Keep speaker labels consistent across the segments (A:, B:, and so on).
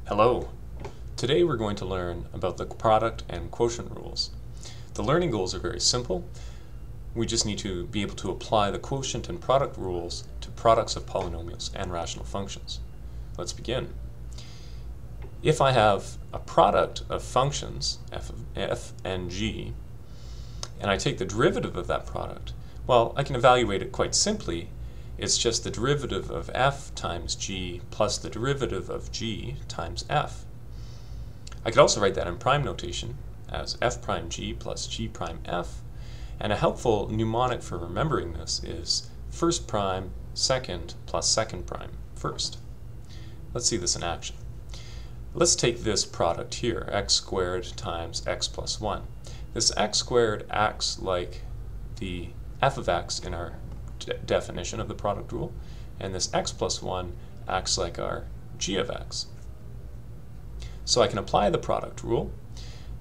A: Hello. Today we're going to learn about the product and quotient rules. The learning goals are very simple. We just need to be able to apply the quotient and product rules to products of polynomials and rational functions. Let's begin. If I have a product of functions, f and g, and I take the derivative of that product, well, I can evaluate it quite simply. It's just the derivative of f times g plus the derivative of g times f. I could also write that in prime notation as f prime g plus g prime f, and a helpful mnemonic for remembering this is first prime second plus second prime first. Let's see this in action. Let's take this product here, x squared times x plus 1. This x squared acts like the f of x in our definition of the product rule, and this x plus 1 acts like our g of x. So I can apply the product rule.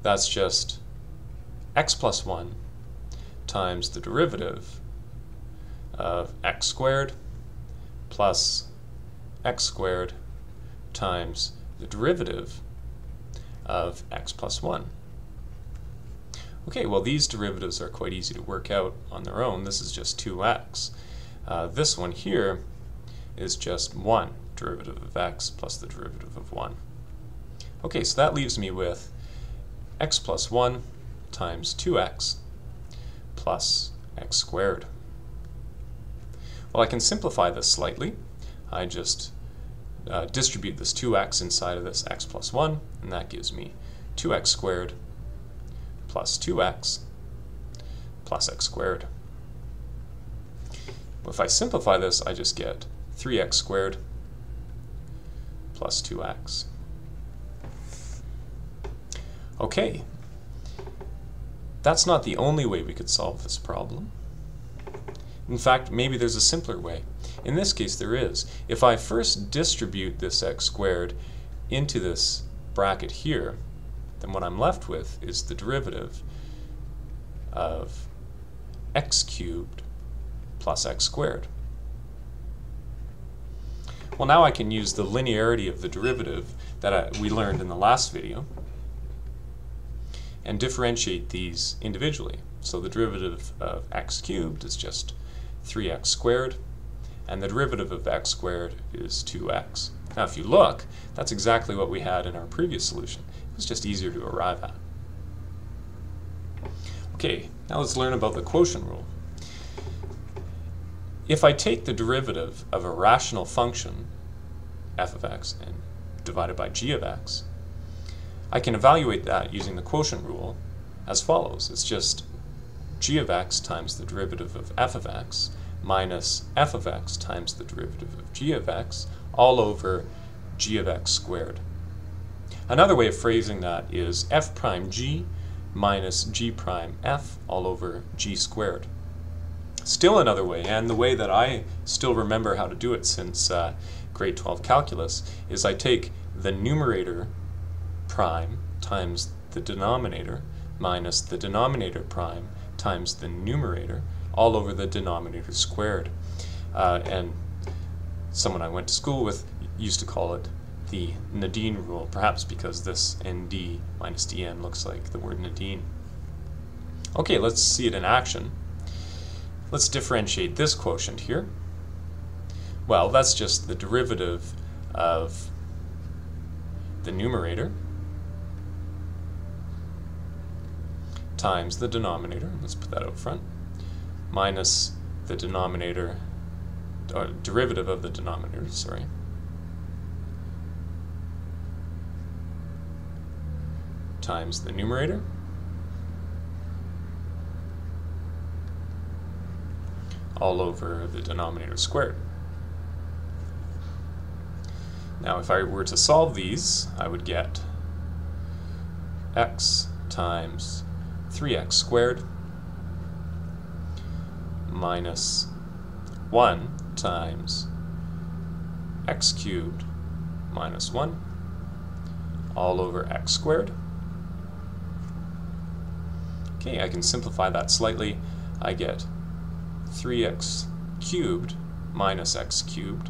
A: That's just x plus 1 times the derivative of x squared plus x squared times the derivative of x plus 1. Okay, well, these derivatives are quite easy to work out on their own. This is just 2x. This one here is just 1, derivative of x plus the derivative of 1. Okay, so that leaves me with x plus 1 times 2x plus x squared. Well, I can simplify this slightly. I just distribute this 2x inside of this x plus 1, and that gives me 2x squared plus 2x plus x squared. If I simplify this, I just get 3x squared plus 2x. Okay, that's not the only way we could solve this problem. In fact, maybe there's a simpler way. In this case, there is. If I first distribute this x squared into this bracket here, then what I'm left with is the derivative of x cubed plus x squared. Well, now I can use the linearity of the derivative that we learned in the last video and differentiate these individually. So the derivative of x cubed is just 3x squared, and the derivative of x squared is 2x. Now if you look, that's exactly what we had in our previous solution. It was just easier to arrive at. Okay, now let's learn about the quotient rule. If I take the derivative of a rational function, f of x, and divided by g of x, I can evaluate that using the quotient rule as follows. It's just g of x times the derivative of f of x minus f of x times the derivative of g of x all over g of x squared. Another way of phrasing that is f prime g minus g prime f all over g squared. Still another way, and the way that I still remember how to do it since grade 12 calculus, is I take the numerator prime times the denominator minus the denominator prime times the numerator all over the denominator squared. And someone I went to school with used to call it the Nadine rule, perhaps because this nd minus dn looks like the word Nadine. Okay, let's see it in action. Let's differentiate this quotient here. Well, that's just the derivative of the numerator times the denominator, let's put that out front, minus the denominator, or derivative of the denominator, sorry, times the numerator all over the denominator squared. Now if I were to solve these, I would get x times 3x squared minus 1 times x cubed minus 1 all over x squared. Okay, I can simplify that slightly. I get 3x cubed minus x cubed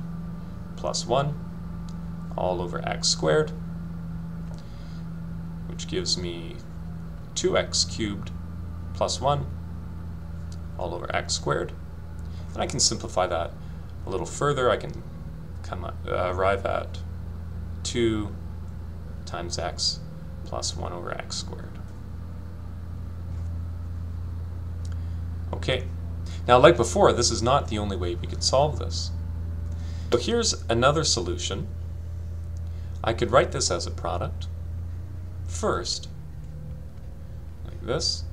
A: plus 1 all over x squared. which gives me 2x cubed plus 1 all over x squared. And I can simplify that a little further. I can arrive at 2 times x plus 1 over x squared. Okay, now like before, this is not the only way we could solve this. So here's another solution. I could write this as a product. First, like this,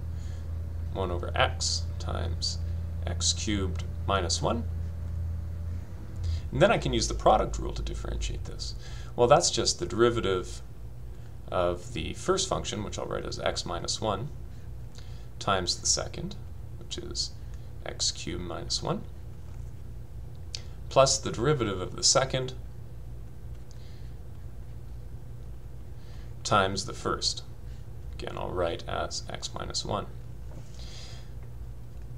A: 1 over x times x cubed minus 1. And then I can use the product rule to differentiate this. Well, that's just the derivative of the first function, which I'll write as x minus 1, times the second, which is x cubed minus 1, plus the derivative of the second times the first. Again, I'll write as x minus 1.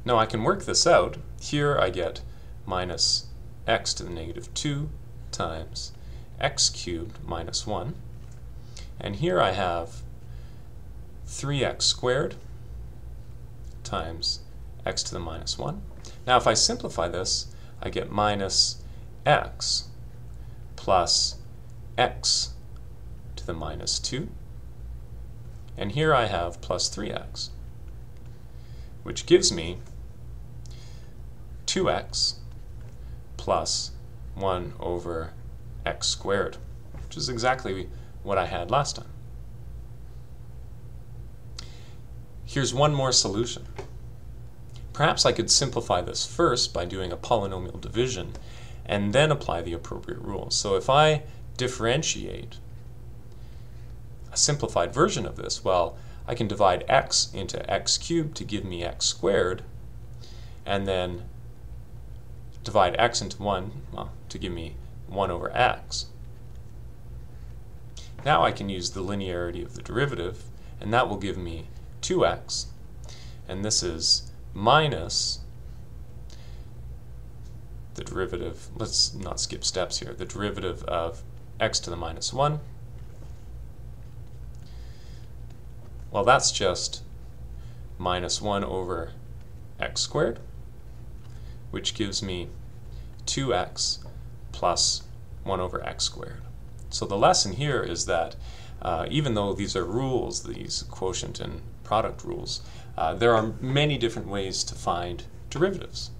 A: Now I can work this out. Here I get minus x to the negative 2 times x cubed minus 1. And here I have 3x squared times x to the minus 1. Now if I simplify this, I get minus x plus x to the minus 2. And here I have plus 3x, which gives me 2x plus 1 over x squared, which is exactly what I had last time. Here's one more solution. Perhaps I could simplify this first by doing a polynomial division and then apply the appropriate rules. So if I differentiate a simplified version of this, well, I can divide x into x cubed to give me x squared, and then divide x into 1, well, to give me 1 over x. Now I can use the linearity of the derivative, and that will give me 2x, and this is minus the derivative, let's not skip steps here, the derivative of x to the minus 1. Well, that's just minus 1 over x squared, which gives me 2x plus 1 over x squared. So the lesson here is that even though these are rules, these quotient and product rules, there are many different ways to find derivatives.